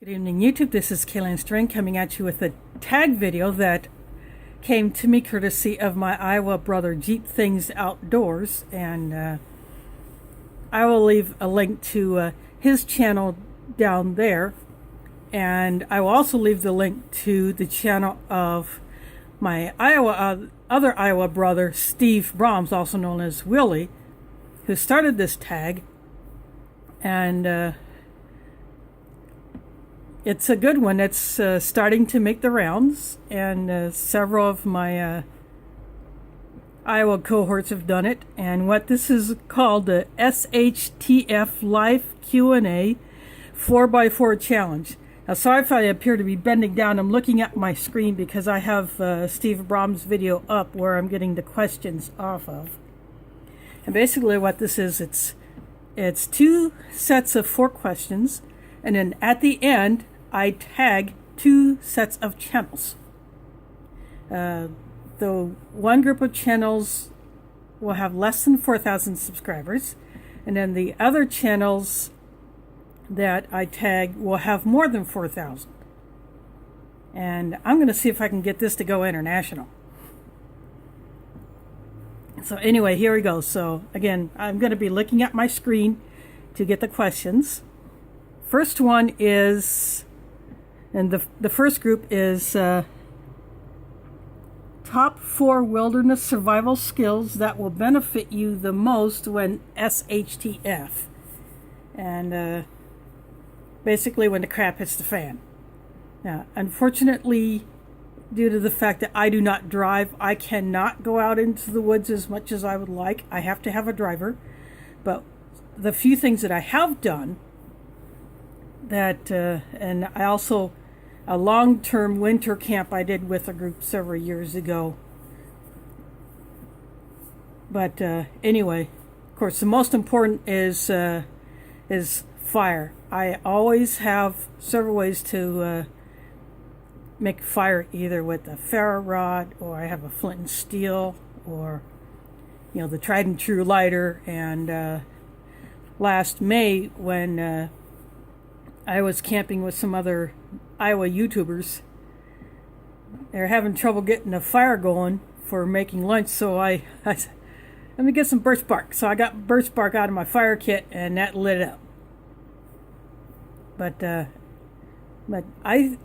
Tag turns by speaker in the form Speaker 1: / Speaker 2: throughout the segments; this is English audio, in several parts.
Speaker 1: Good evening, YouTube. This is Kayleen String coming at you with a tag video that came to me courtesy of my Iowa brother Jeep Things Outdoors, and I will leave a link to his channel down there, and I will also leave the link to the channel of my other Iowa brother Steve Brahms, also known as Willie, who started this tag, and it's a good one. It's starting to make the rounds, and several of my Iowa cohorts have done it. And what this is called, the SHTF Live Q&A 4x4 Challenge. Now, sorry if I appear to be bending down. I'm looking at my screen because I have Steve Brahms' video up where I'm getting the questions off of. And basically what this is, it's 2 sets of 4 questions, and then at the end, I tag 2 sets of channels. The one group of channels will have less than 4,000 subscribers, and then the other channels that I tag will have more than 4,000. And I'm going to see if I can get this to go international. So anyway, here we go. So again, I'm going to be looking at my screen to get the questions. First one is, and the first group is top 4 wilderness survival skills that will benefit you the most when SHTF. And basically when the crap hits the fan. Now, unfortunately, due to the fact that I do not drive, I cannot go out into the woods as much as I would like. I have to have a driver. But the few things that I have done, that and I also, a long-term winter camp I did with a group several years ago. But anyway, of course, the most important is fire. I always have several ways to make fire, either with a ferro rod, or I have a flint and steel, or the tried and true lighter. And last May, when I was camping with some other Iowa YouTubers, they're having trouble getting a fire going for making lunch, so I said, let me get some birch bark. So I got birch bark out of my fire kit, and that lit it up. But I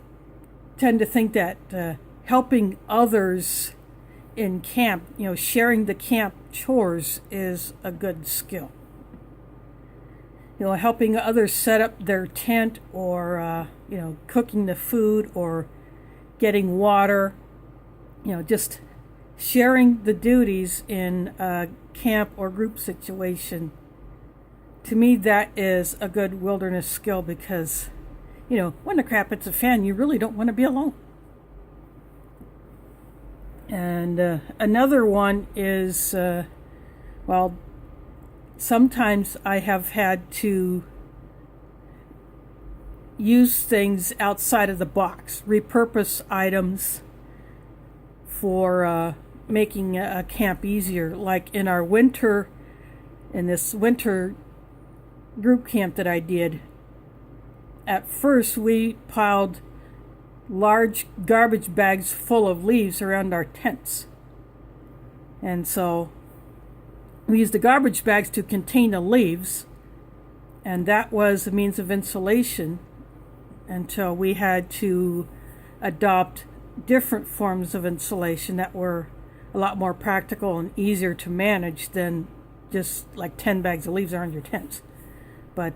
Speaker 1: tend to think that helping others in camp, sharing the camp chores, is a good skill. Helping others set up their tent, or, cooking the food, or getting water, just sharing the duties in a camp or group situation. To me, that is a good wilderness skill, because, when the crap hits a fan, you really don't want to be alone. And another one is, sometimes I have had to use things outside of the box, repurpose items for making a camp easier. Like in this winter group camp that I did, at first we piled large garbage bags full of leaves around our tents. And so we used the garbage bags to contain the leaves, and that was a means of insulation until we had to adopt different forms of insulation that were a lot more practical and easier to manage than just like 10 bags of leaves around your tents. But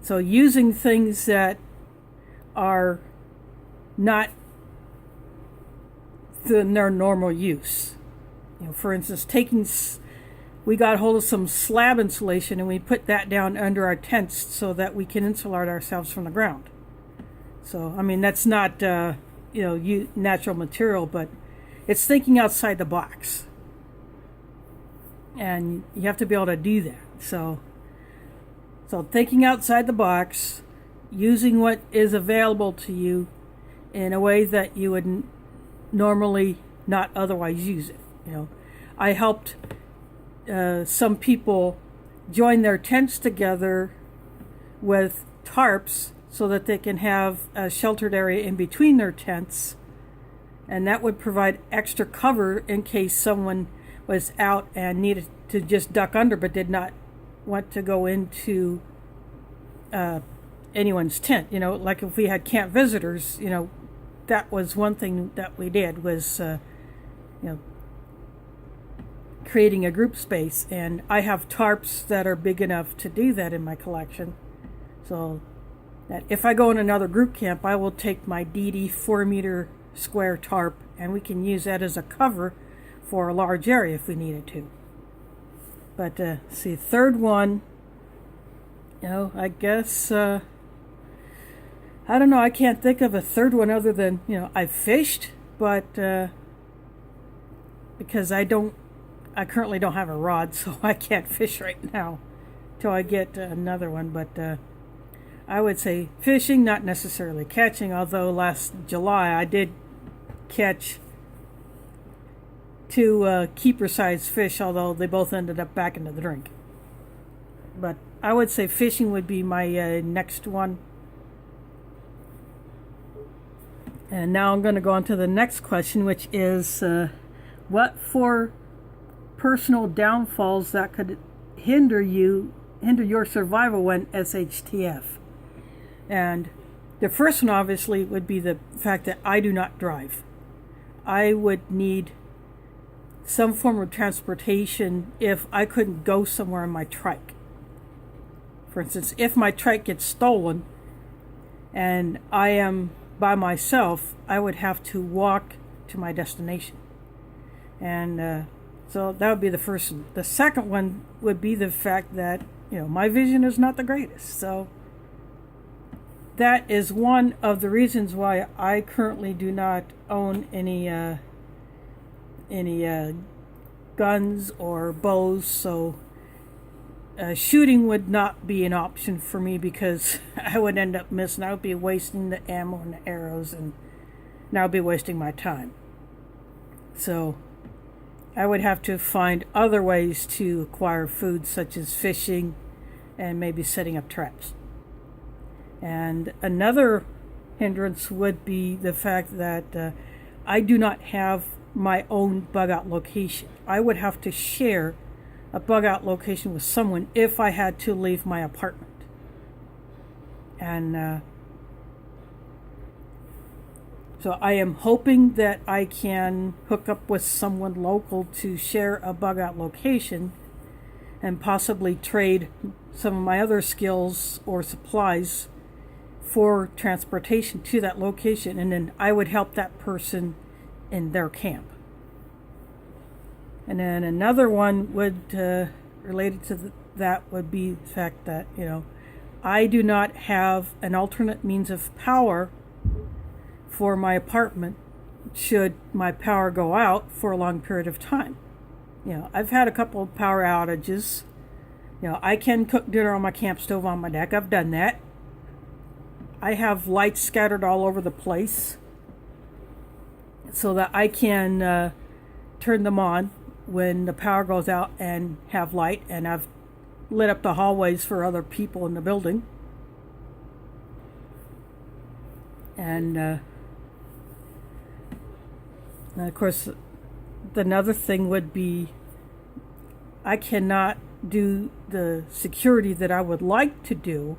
Speaker 1: so using things that are not in their normal use. For instance, we got hold of some slab insulation, and we put that down under our tents so that we can insulate ourselves from the ground. So, that's not, natural material, but it's thinking outside the box. And you have to be able to do that. So thinking outside the box, using what is available to you in a way that you would normally not otherwise use it. I helped some people join their tents together with tarps so that they can have a sheltered area in between their tents, and that would provide extra cover in case someone was out and needed to just duck under but did not want to go into anyone's tent. Like if we had camp visitors, that was one thing that we did was creating a group space, and I have tarps that are big enough to do that in my collection, so that if I go in another group camp, I will take my DD 4-meter square tarp and we can use that as a cover for a large area if we needed to. But see, third one, I guess I don't know, I can't think of a third one other than I fished, but because I currently don't have a rod, so I can't fish right now till I get another one. But I would say fishing, not necessarily catching, although last July I did catch 2 keeper-sized fish, although they both ended up back into the drink. But I would say fishing would be my next one. And now I'm going to go on to the next question, which is what 4 personal downfalls that could hinder your survival when SHTF? And the first one obviously would be the fact that I do not drive. I would need some form of transportation if I couldn't go somewhere on my trike. For instance, if my trike gets stolen and I am by myself, I would have to walk to my destination. And so that would be the first one. The second one would be the fact that, my vision is not the greatest. So that is one of the reasons why I currently do not own any guns or bows. So shooting would not be an option for me because I would end up missing. I would be wasting the ammo and the arrows, and I would be wasting my time. So I would have to find other ways to acquire food, such as fishing and maybe setting up traps. And another hindrance would be the fact that I do not have my own bug out location. I would have to share a bug out location with someone if I had to leave my apartment. And so I am hoping that I can hook up with someone local to share a bug out location and possibly trade some of my other skills or supplies for transportation to that location, and then I would help that person in their camp. And then another one would related to that would be the fact that I do not have an alternate means of power for my apartment should my power go out for a long period of time. I've had a couple of power outages. I can cook dinner on my camp stove on my deck. I've done that. I have lights scattered all over the place so that I can turn them on when the power goes out and have light, and I've lit up the hallways for other people in the building. And of course, another thing would be I cannot do the security that I would like to do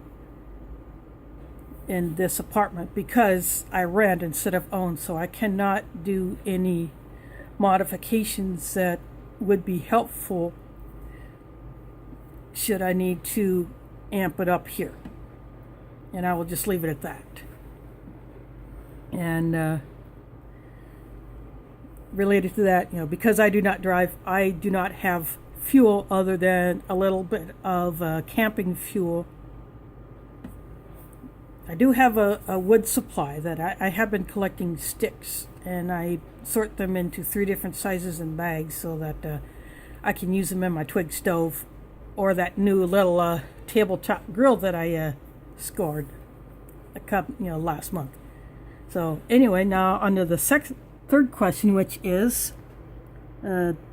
Speaker 1: in this apartment because I rent instead of own, so I cannot do any modifications that would be helpful should I need to amp it up here. And I will just leave it at that. And related to that, because I do not drive, I do not have fuel other than a little bit of camping fuel. I do have a wood supply that I have been collecting sticks, and I sort them into 3 different sizes and bags so that I can use them in my twig stove or that new little tabletop grill that I scored last month. So anyway, now on to the third question, which is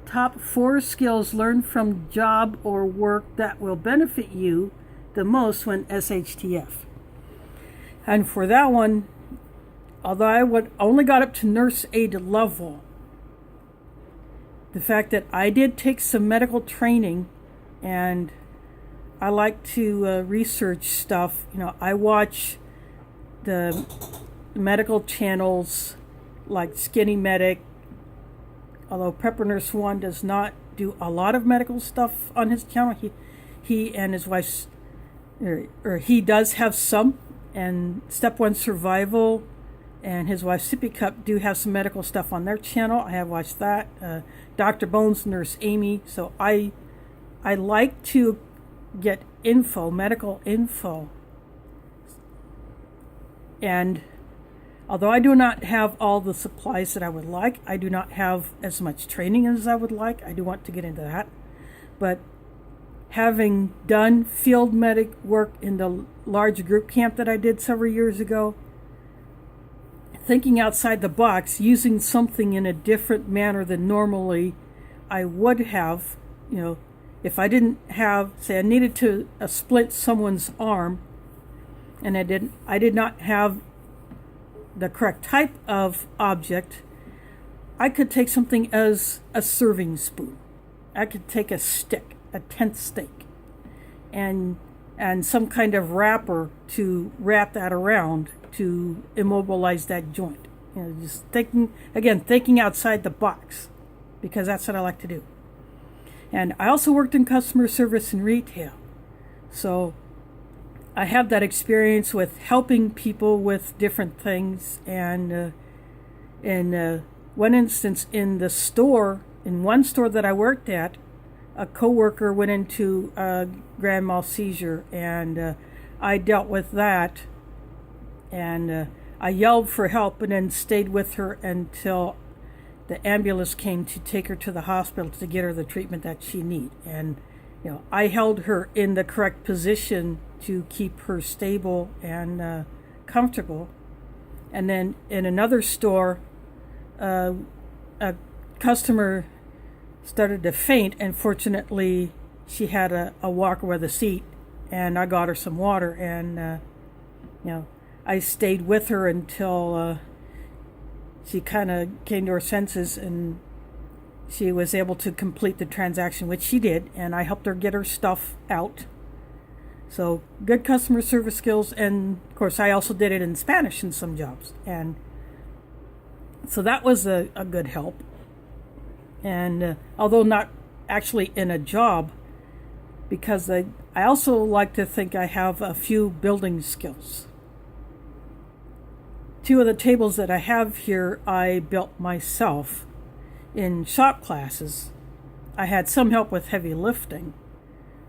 Speaker 1: top 4 skills learned from job or work that will benefit you the most when SHTF. And for that one, although I only got up to nurse aide level, the fact that I did take some medical training, and I like to research stuff. I watch the medical channels like Skinny Medic, although Prepper Nurse One does not do a lot of medical stuff on his channel. He and his wife's, or he does have some, and Step One Survival and his wife Sippy Cup do have some medical stuff on their channel. I have watched that. Dr. Bones, Nurse Amy. So I like to get medical info. And although I do not have all the supplies that I would like, I do not have as much training as I would like. I do want to get into that. But having done field medic work in the large group camp that I did several years ago, thinking outside the box, using something in a different manner than normally I would have, if I didn't have, say I needed to splint someone's arm, and I did not have the correct type of object, I could take something as a serving spoon. I could take a stick, a tent stake, and some kind of wrapper to wrap that around to immobilize that joint. Just thinking outside the box, because that's what I like to do. And I also worked in customer service and retail. So I have that experience with helping people with different things. And in one instance, in one store that I worked at, a coworker went into a grand mal seizure, and I dealt with that. And I yelled for help and then stayed with her until the ambulance came to take her to the hospital to get her the treatment that she needed. And I held her in the correct position to keep her stable and comfortable. And then in another store, a customer started to faint, and fortunately she had a walker with a seat, and I got her some water, and I stayed with her until she kind of came to her senses, and she was able to complete the transaction, which she did, and I helped her get her stuff out. So good customer service skills, and of course I also did it in Spanish in some jobs, and so that was a good help. And although not actually in a job, because I also like to think I have a few building skills. 2 of the tables that I have here I built myself. In shop classes, I had some help with heavy lifting,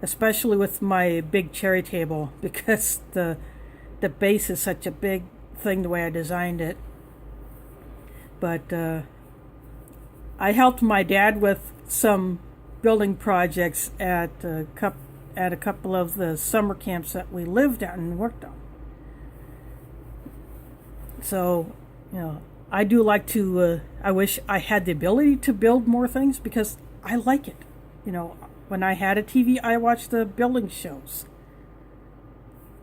Speaker 1: especially with my big cherry table, because the base is such a big thing the way I designed it. But I helped my dad with some building projects at a couple of the summer camps that we lived at and worked on. So, I do like to, I wish I had the ability to build more things, because I like it. When I had a TV, I watched the building shows,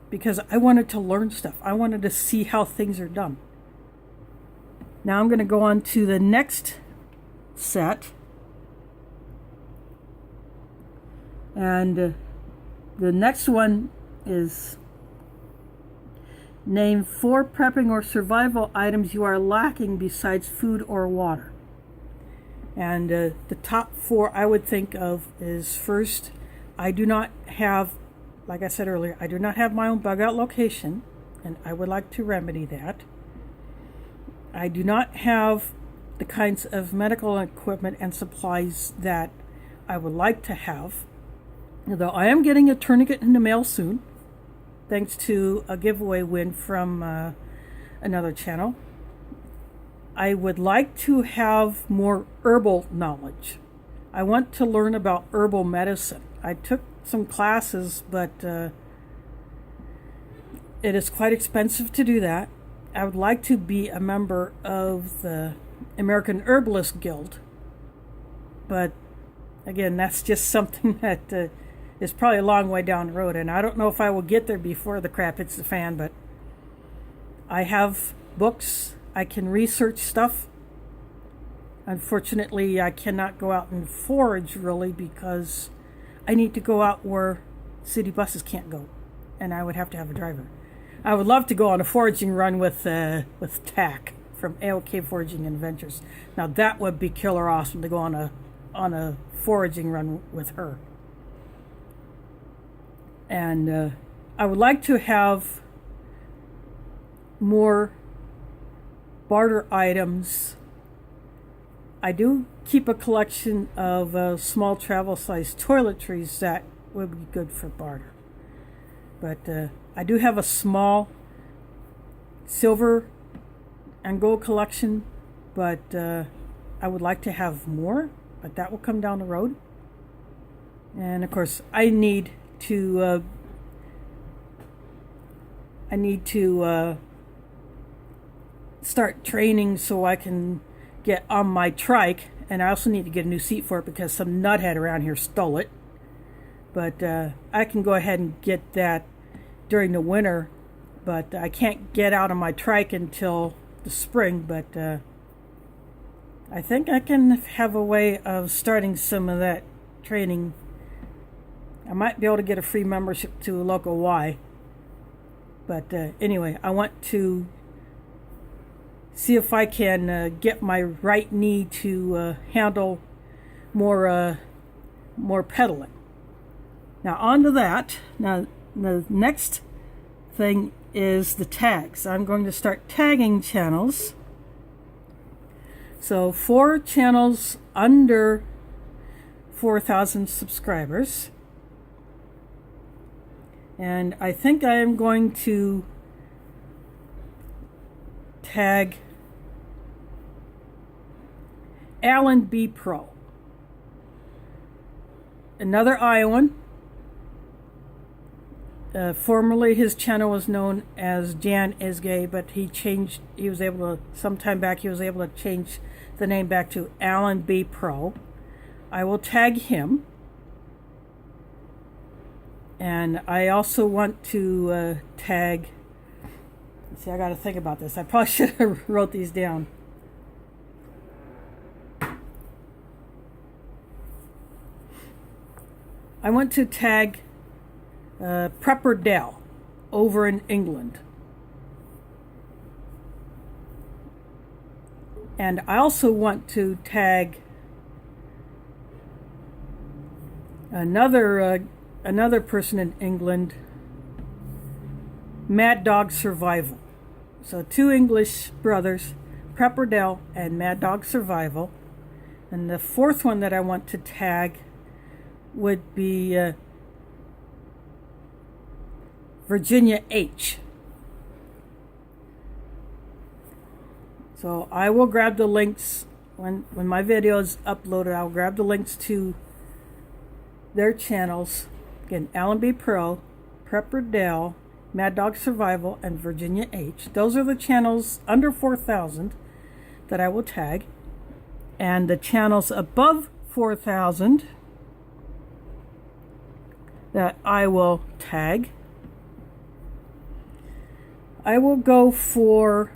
Speaker 1: because I wanted to learn stuff. I wanted to see how things are done. Now I'm going to go on to the next set. And the next one is name 4 prepping or survival items you are lacking besides food or water. And the top 4 I would think of is, first, I do not have, like I said earlier, I do not have my own bug out location, and I would like to remedy that. I do not have the kinds of medical equipment and supplies that I would like to have, although I am getting a tourniquet in the mail soon, thanks to a giveaway win from another channel. I would like to have more herbal knowledge. I want to learn about herbal medicine. I took some classes, but it is quite expensive to do that. I would like to be a member of the American Herbalist Guild, but again, that's just something that is probably a long way down the road, and I don't know if I will get there before the crap hits the fan. But I have books. I can research stuff. Unfortunately, I cannot go out and forage really because I need to go out where city buses can't go, and I would have to have a driver. I would love to go on a foraging run with Tack from AOK Foraging Adventures. Now that would be killer awesome to go on a foraging run with her. And I would like to have more barter items. I do keep a collection of small travel-sized toiletries that would be good for barter. But I do have a small silver and gold collection, but I would like to have more, but that will come down the road. And of course, I need to start training so I can get on my trike, and I also need to get a new seat for it because some nuthead around here stole it. But I can go ahead and get that during the winter, but I can't get out on my trike until the spring. But I think I can have a way of starting some of that training. I might be able to get a free membership to a local Y. But anyway, I want to see if I can get my right knee to handle more pedaling. Now on to that. Now the next thing is the tags. I'm going to start tagging channels. So 4 channels under 4,000 subscribers. And I think I am going to tag Alan B. Pro, another Iowan. Formerly his channel was known as Jan Is Gay, but he was able to, sometime back, he was able to change the name back to Alan B. Pro. I will tag him. And I also want to tag, see, I got to think about this. I probably should have wrote these down. I want to tag Prepper Dell over in England. And I also want to tag another person in England, Mad Dog Survival. So 2 English brothers, Prepper Dell and Mad Dog Survival. And the 4th one that I want to tag would be Virginia H. So I will grab the links when my video is uploaded. I'll grab the links to their channels. Again, Alan B. Pro, Prepper Dell, Mad Dog Survival, and Virginia H. Those are the channels under 4,000 that I will tag. And the channels above 4,000 that I will tag. I will go for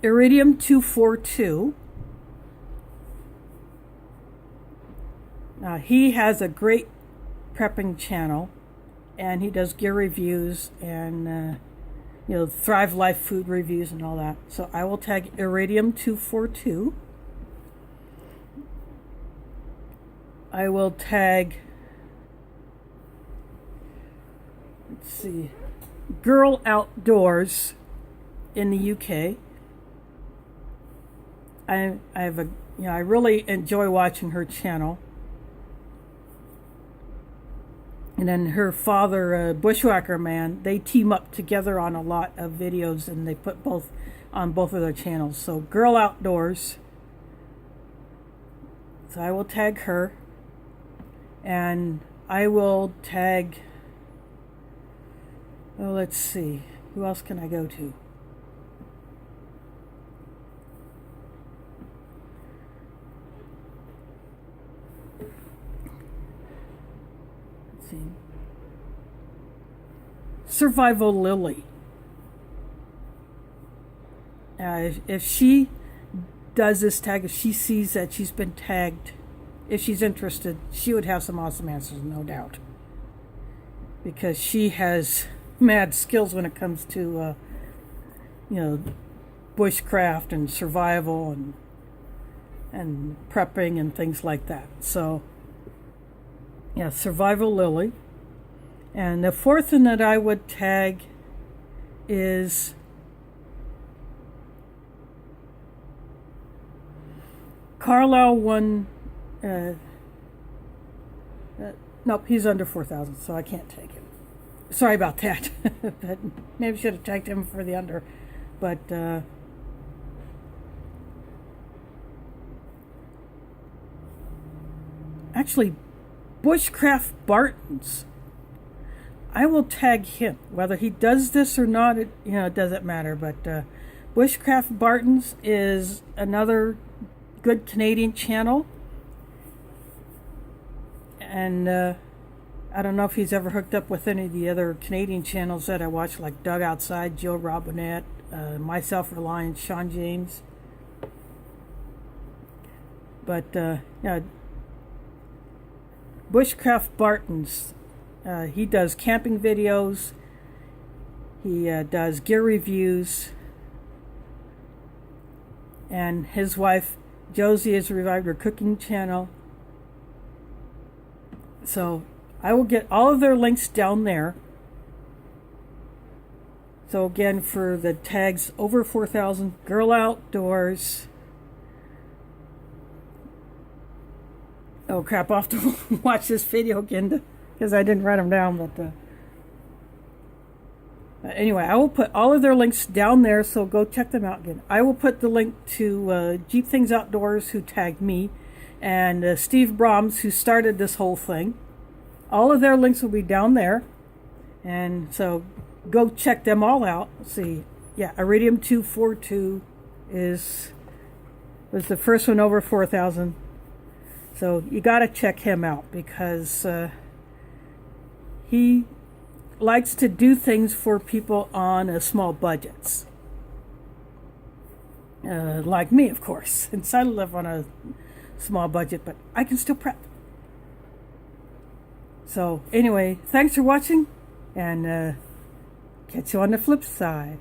Speaker 1: Iridium 242. Now he has a great prepping channel, and he does gear reviews and Thrive Life food reviews and all that. So I will tag Iridium 242. I will tag, let's see, Girl Outdoors in the UK. I really enjoy watching her channel. And then her father, Bushwhacker Man, they team up together on a lot of videos, and they put both on both of their channels. So Girl Outdoors. So I will tag her. And I will tag, oh, let's see, who else can I go to? Let's see. Survival Lily. If she does this tag, if she sees that she's been tagged, if she's interested, she would have some awesome answers, no doubt. Because she has mad skills when it comes to, bushcraft and survival and prepping and things like that. So, yeah, Survival Lily. And the fourth one that I would tag is Carlisle one. Nope, he's under 4,000, so I can't take him. Sorry about that. But maybe should have tagged him for the under. But actually, Bushcraft Bartons. I will tag him. Whether he does this or not, it doesn't matter. But Bushcraft Bartons is another good Canadian channel. And I don't know if he's ever hooked up with any of the other Canadian channels that I watch, like Doug Outside, Joe Robinette, Myself Reliant, Sean James. But Bushcraft Bartons, he does camping videos, he does gear reviews, and his wife Josie has revived her cooking channel. So I will get all of their links down there. So again, for the tags over 4,000, Girl Outdoors. Oh crap, I'll have to watch this video again because I didn't write them down. But anyway, I will put all of their links down there, so go check them out again. I will put the link to Jeep Things Outdoors, who tagged me, and Steve Brahms, who started this whole thing. All of their links will be down there, and so go check them all out. Let's see, yeah, Iridium 242 was the first one over 4,000. So you got to check him out because he likes to do things for people on small budgets. Like me, of course, since I live on a small budget, but I can still prep. So anyway, thanks for watching, and catch you on the flip side.